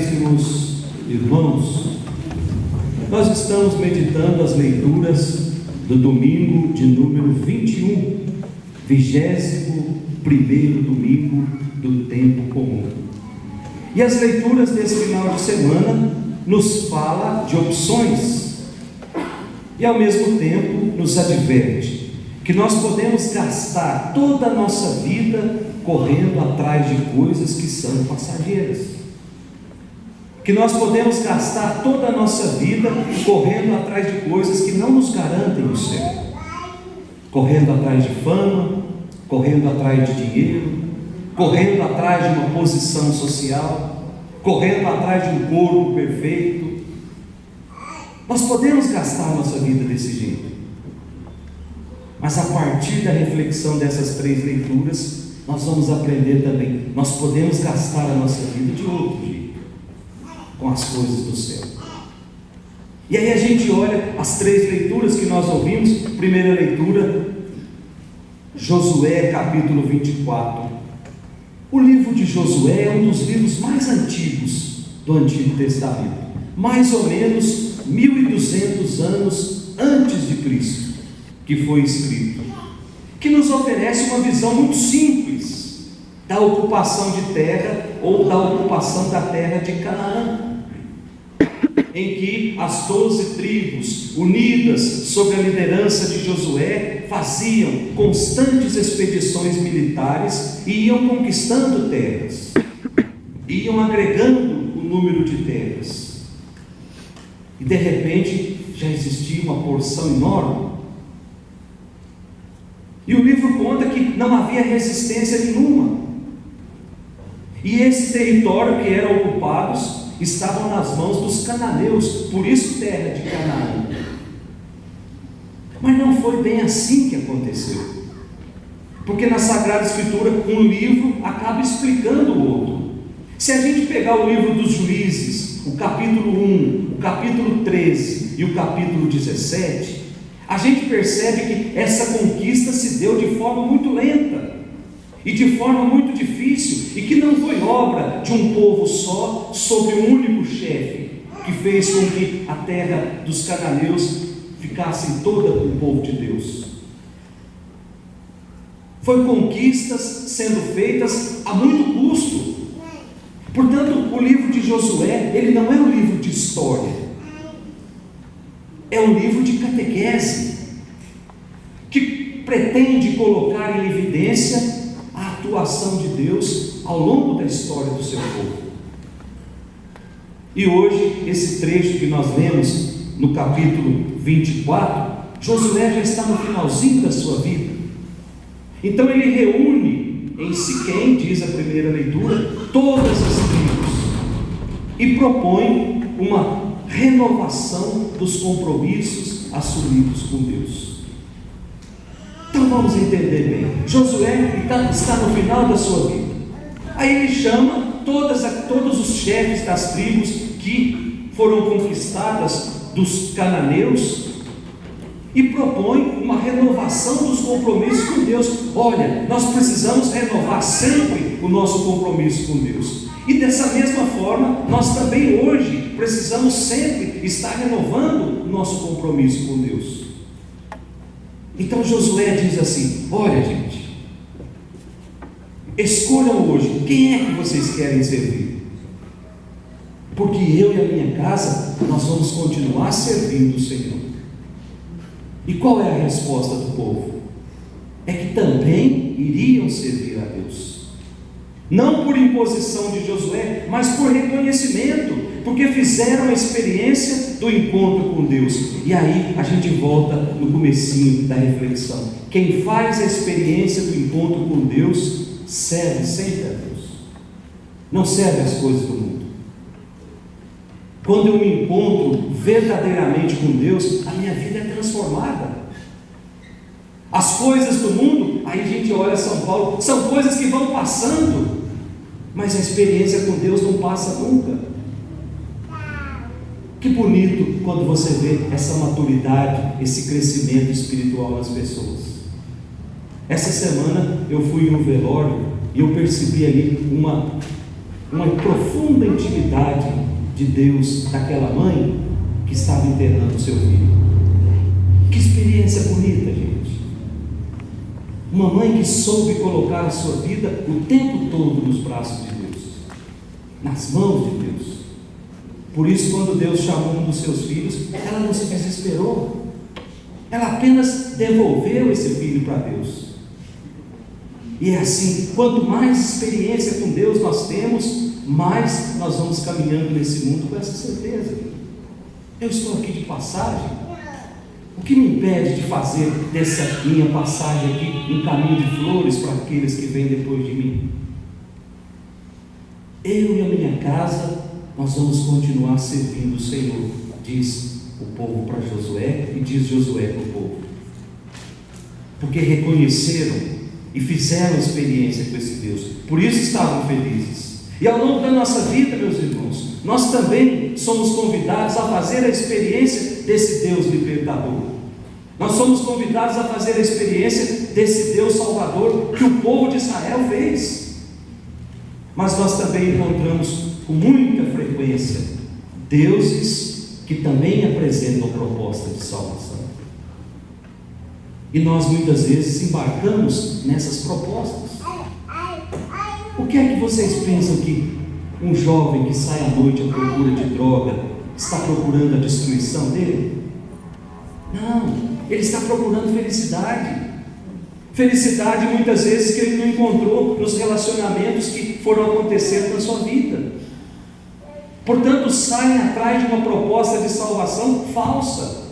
caríssimos irmãos, nós estamos meditando as leituras do domingo de número 21, 21º domingo do tempo comum. E as leituras desse final de semana nos fala de opções e ao mesmo tempo nos adverte que nós podemos gastar toda a nossa vida correndo atrás de coisas que são passageiras, que nós podemos gastar toda a nossa vida correndo atrás de coisas que não nos garantem o céu, correndo atrás de fama, correndo atrás de dinheiro, correndo atrás de uma posição social, correndo atrás de um corpo perfeito. Nós podemos gastar a nossa vida desse jeito, mas a partir da reflexão dessas 3 leituras, nós vamos aprender também, nós podemos gastar a nossa vida de outro jeito, com as coisas do céu. E aí a gente olha as 3 leituras que nós ouvimos. Primeira leitura, Josué capítulo 24. O livro de Josué é um dos livros mais antigos do Antigo Testamento, mais ou menos 1200 anos antes de Cristo que foi escrito, que nos oferece uma visão muito simples da ocupação de terra, ou da ocupação da terra de Canaã, em que as 12 tribos unidas sob a liderança de Josué faziam constantes expedições militares e iam conquistando terras, iam agregando o número de terras, e de repente já existia uma porção enorme. E o livro conta que não havia resistência nenhuma, e esse território que era ocupado estavam nas mãos dos cananeus, por isso terra de Canaã. Mas não foi bem assim que aconteceu, porque na Sagrada Escritura um livro acaba explicando o outro. Se a gente pegar o livro dos Juízes, o capítulo 1, o capítulo 13 e o capítulo 17, a gente percebe que essa conquista se deu de forma muito lenta e de forma muito difícil, e que não foi obra de um povo só, sobre um único chefe, que fez com que a terra dos cananeus ficasse toda com o povo de Deus. Foi conquistas sendo feitas a muito custo. Portanto, o livro de Josué, ele não é um livro de história, é um livro de catequese, que pretende colocar em evidência a atuação de Deus ao longo da história do seu povo. E hoje, esse trecho que nós lemos no capítulo 24, Josué já está no finalzinho da sua vida. Então ele reúne em Siquém, diz a primeira leitura, todas as tribos e propõe uma renovação dos compromissos assumidos com Deus. Então vamos entender bem. Josué está no final da sua vida. Aí ele chama todos os chefes das tribos que foram conquistadas dos cananeus e propõe uma renovação dos compromissos com Deus. Olha, nós precisamos renovar sempre o nosso compromisso com Deus. E dessa mesma forma, nós também hoje precisamos sempre estar renovando o nosso compromisso com Deus. Então Josué diz assim: olha, gente, escolham hoje quem é que vocês querem servir, porque eu e a minha casa, nós vamos continuar servindo o Senhor. E qual é a resposta do povo? É que também iriam servir a Deus, não por imposição de Josué, mas por reconhecimento, porque fizeram a experiência do encontro com Deus. E aí a gente volta no comecinho da reflexão: quem faz a experiência do encontro com Deus serve sempre a Deus, não serve as coisas do mundo. Quando eu me encontro verdadeiramente com Deus, a minha vida é transformada. As coisas do mundo, aí a gente olha São Paulo, são coisas que vão passando, mas a experiência com Deus não passa nunca. Que bonito quando você vê essa maturidade, esse crescimento espiritual nas pessoas. Essa semana eu fui em um velório e eu percebi ali uma uma profunda intimidade de Deus daquela mãe que estava internando o seu filho. Que experiência bonita, gente. Uma mãe que soube colocar a sua vida o tempo todo nos braços de Deus, nas mãos de Deus. Por isso, quando Deus chamou um dos seus filhos, ela não se desesperou. Ela apenas devolveu esse filho para Deus. E é assim, quanto mais experiência com Deus nós temos, mais nós vamos caminhando nesse mundo com essa certeza. Eu estou aqui de passagem. O que me impede de fazer dessa minha passagem aqui um caminho de flores para aqueles que vêm depois de mim? Eu e a minha casa, nós vamos continuar servindo o Senhor, diz o povo para Josué e diz Josué para o povo. Porque reconheceram e fizeram experiência com esse Deus, por isso estavam felizes. E ao longo da nossa vida, meus irmãos, nós também somos convidados a fazer a experiência desse Deus libertador. Nós somos convidados a fazer a experiência desse Deus salvador que o povo de Israel fez. Mas nós também encontramos com muita frequência deuses que também apresentam proposta de salvação. E nós muitas vezes embarcamos nessas propostas. O que é que vocês pensam que um jovem que sai à noite à procura de droga está procurando a destruição dele? Não, ele está procurando felicidade. Felicidade muitas vezes que ele não encontrou nos relacionamentos que foram acontecendo na sua vida. Portanto, saem atrás de uma proposta de salvação falsa.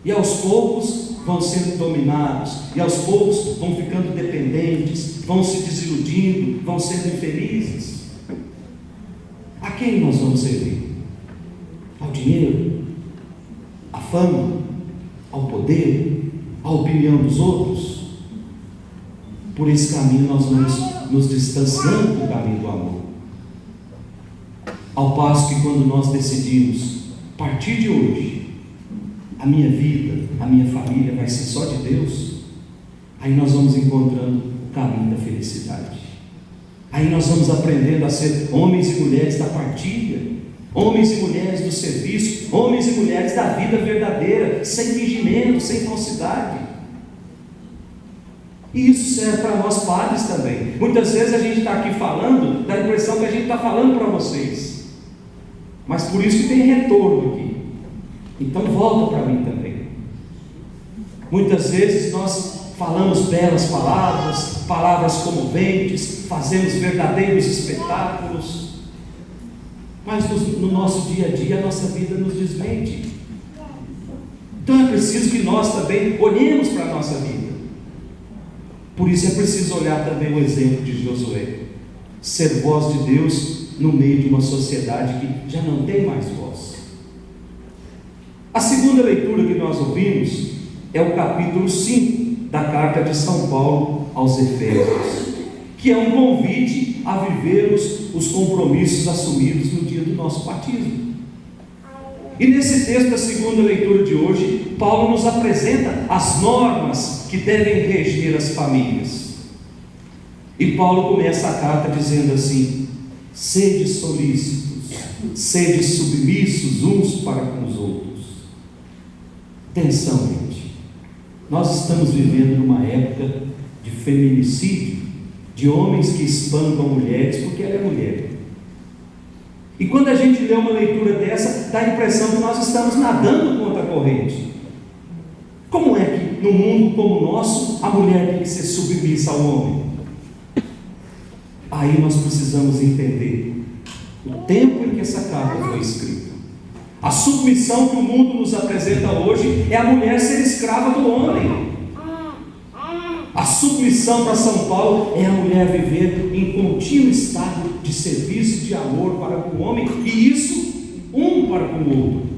E aos poucos vão sendo dominados, e aos poucos vão ficando dependentes, vão se desiludindo, vão sendo infelizes. A quem nós vamos servir? Ao dinheiro? À fama? Ao poder? À opinião dos outros? Por esse caminho nós vamos nos distanciando do caminho do amor. Ao passo que quando nós decidimos, a partir de hoje, a minha vida, a minha família vai ser só de Deus, aí nós vamos encontrando o caminho da felicidade. Aí nós vamos aprendendo a ser homens e mulheres da partilha, homens e mulheres do serviço, homens e mulheres da vida verdadeira, sem fingimento, sem falsidade. E isso serve para nós padres também. Muitas vezes a gente está aqui falando, dá a impressão que a gente está falando para vocês, mas por isso que tem retorno aqui. Então volta para mim também. Muitas vezes nós falamos belas palavras, palavras comoventes, fazemos verdadeiros espetáculos, mas no nosso dia a dia a nossa vida nos desmente. Então é preciso que nós também olhemos para a nossa vida. Por isso é preciso olhar também o exemplo de Josué, ser voz de Deus no meio de uma sociedade que já não tem mais voz. A segunda leitura que nós ouvimos é o capítulo 5 da carta de São Paulo aos Efésios, que é um convite a vivermos os compromissos assumidos no dia do nosso batismo. E nesse texto da segunda leitura de hoje, Paulo nos apresenta as normas que devem reger as famílias. E Paulo começa a carta dizendo assim: sede solícitos, sede submissos uns para com os outros. Atenção, gente, nós estamos vivendo numa época de feminicídio, de homens que espancam mulheres porque ela é mulher. E quando a gente lê uma leitura dessa, dá a impressão que nós estamos nadando contra a corrente. Como é que num mundo como o nosso a mulher tem que ser submissa ao homem? Aí nós precisamos entender o tempo em que essa carta foi escrita. A submissão que o mundo nos apresenta hoje é a mulher ser escrava do homem. A submissão para São Paulo é a mulher viver em contínuo estado de serviço e de amor para com o homem, e isso um para com o outro.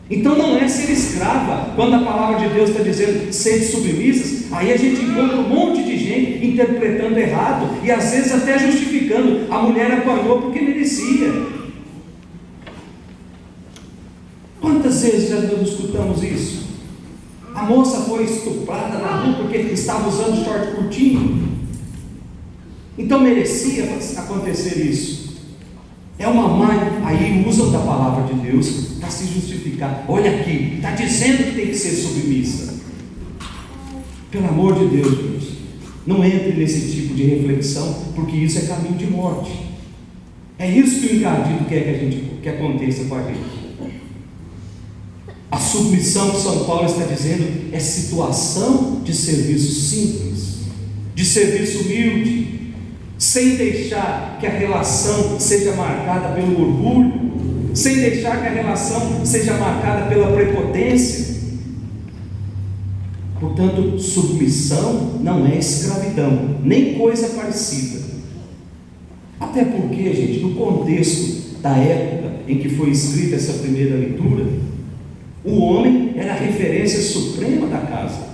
Então não é ser escrava. Quando a palavra de Deus está dizendo sede submissas, aí a gente encontra um monte de gente interpretando errado e às vezes até justificando: a mulher apanhou porque merecia. Quantas vezes já nós escutamos isso? A moça foi estuprada na rua porque estava usando short curtinho. Então merecia acontecer isso. É uma má, aí usam da palavra de Deus para se justificar. Olha aqui, está dizendo que tem que ser submissa. Pelo amor de Deus, gente, não entre nesse tipo de reflexão, porque isso é caminho de morte. É isso que o encardido quer que aconteça com a gente. A submissão que São Paulo está dizendo é situação de serviço simples, de serviço humilde, sem deixar que a relação seja marcada pelo orgulho, sem deixar que a relação seja marcada pela prepotência. Portanto, submissão não é escravidão, nem coisa parecida. Até porque, gente, no contexto da época em que foi escrita essa primeira leitura, o homem era a referência suprema da casa.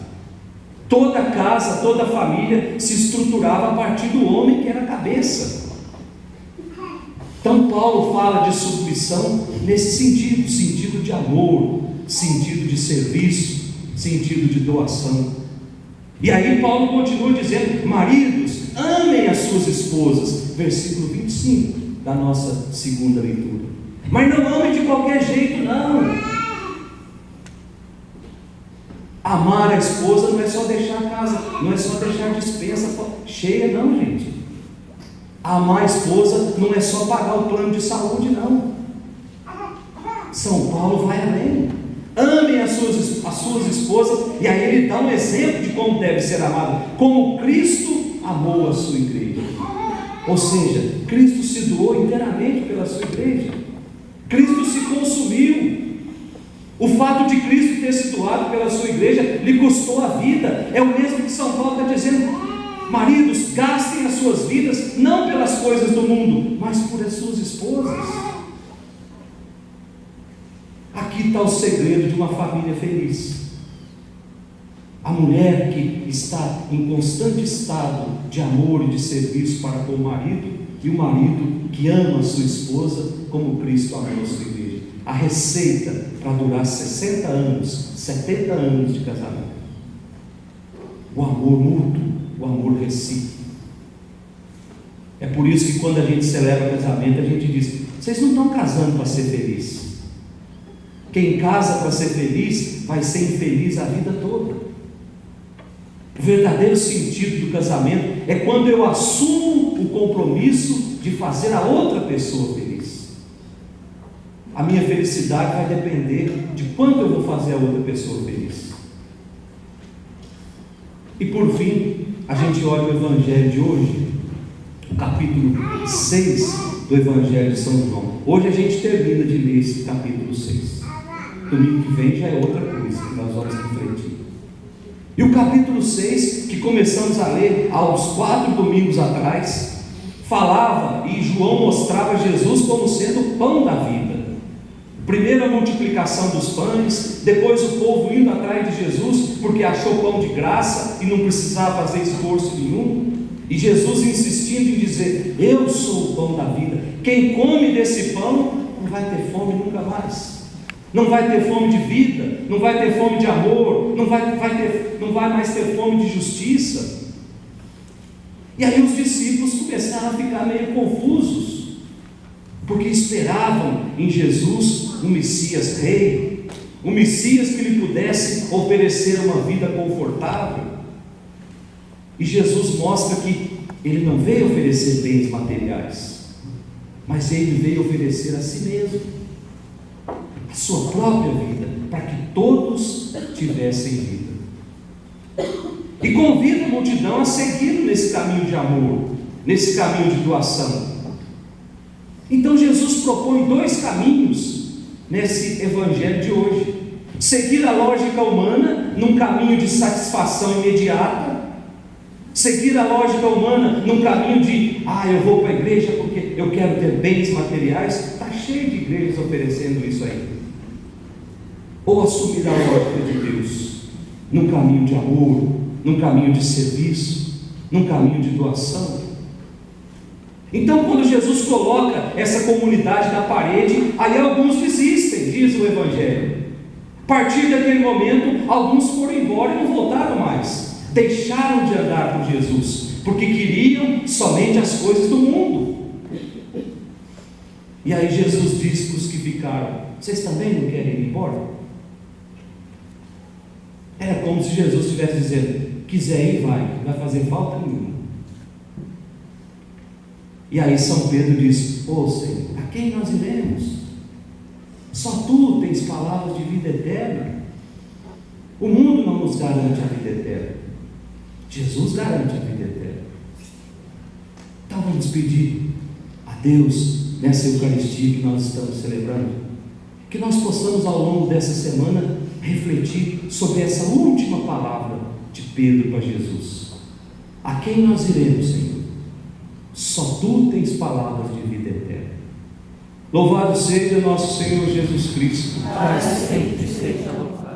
Toda a casa, toda a família se estruturava a partir do homem, que era a cabeça. Então Paulo fala de submissão nesse sentido, sentido de amor, sentido de serviço, sentido de doação. E aí Paulo continua dizendo: maridos, amem as suas esposas, versículo 25 da nossa segunda leitura. Mas não amem de qualquer jeito, não. Amar a esposa não é só deixar a casa, não é só deixar a despensa cheia, não, gente. Amar a esposa não é só pagar o plano de saúde, não. São Paulo vai além. Amem as suas esposas, e aí ele dá um exemplo de como deve ser amado, como Cristo amou a sua igreja. Ou seja, Cristo se doou inteiramente pela sua igreja. Cristo se consumiu. O fato de Cristo ter se doado pela sua igreja lhe custou a vida. É o mesmo que São Paulo está dizendo: maridos, gastem as suas vidas não pelas coisas do mundo, mas por as suas esposas. Aqui está o segredo de uma família feliz. A mulher que está em constante estado de amor e de serviço para com o marido, e o marido que ama a sua esposa como Cristo amou a sua igreja. A receita para durar 60 anos, 70 anos de casamento: o amor mútuo, o amor recíproco. É por isso que quando a gente celebra casamento, a gente diz: vocês não estão casando para ser feliz. Quem casa para ser feliz vai ser infeliz a vida toda. O verdadeiro sentido do casamento é quando eu assumo o compromisso de fazer a outra pessoa feliz. A minha felicidade vai depender de quanto eu vou fazer a outra pessoa feliz. E por fim, a gente olha o Evangelho de hoje, o capítulo 6 do Evangelho de São João. Hoje a gente termina de ler esse capítulo 6. Domingo que vem já é outra coisa que nós vamos refletir. E o capítulo 6, que começamos a ler há uns 4 domingos atrás, falava e João mostrava Jesus como sendo o pão da vida. Primeiro a multiplicação dos pães, depois o povo indo atrás de Jesus porque achou pão de graça e não precisava fazer esforço nenhum, e Jesus insistindo em dizer: eu sou o pão da vida, quem come desse pão não vai ter fome nunca mais, não vai ter fome de vida, não vai ter fome de amor, não vai mais ter fome de justiça. E aí os discípulos começaram a ficar meio confusos, porque esperavam em Jesus um Messias rei, um Messias que lhe pudesse oferecer uma vida confortável. E Jesus mostra que ele não veio oferecer bens materiais, mas ele veio oferecer a si mesmo, a sua própria vida, para que todos tivessem vida. E convida a multidão a seguir nesse caminho de amor, nesse caminho de doação. Então Jesus propõe 2 caminhos nesse evangelho de hoje: seguir a lógica humana num caminho de satisfação imediata, seguir a lógica humana num caminho de eu vou para a igreja porque eu quero ter bens materiais. Está cheio de igrejas oferecendo isso aí. Ou assumir a lógica de Deus num caminho de amor, num caminho de serviço, num caminho de doação. Então, quando Jesus coloca essa comunidade na parede, aí alguns desistem, diz o Evangelho. A partir daquele momento, alguns foram embora e não voltaram mais, deixaram de andar com Jesus, porque queriam somente as coisas do mundo. E aí Jesus disse para os que ficaram: vocês também não querem ir embora? Era como se Jesus estivesse dizendo: quiser ir, vai, não vai fazer falta nenhuma. E aí São Pedro disse: ô Senhor, a quem nós iremos? Só tu tens palavras de vida eterna. O mundo não nos garante a vida eterna, Jesus garante a vida eterna. Então vamos pedir a Deus, nessa Eucaristia que nós estamos celebrando, que nós possamos ao longo dessa semana refletir sobre essa última palavra de Pedro para Jesus: a quem nós iremos, Senhor? Só tu tens palavras de vida eterna. Louvado seja nosso Senhor Jesus Cristo. Para sempre seja louvado.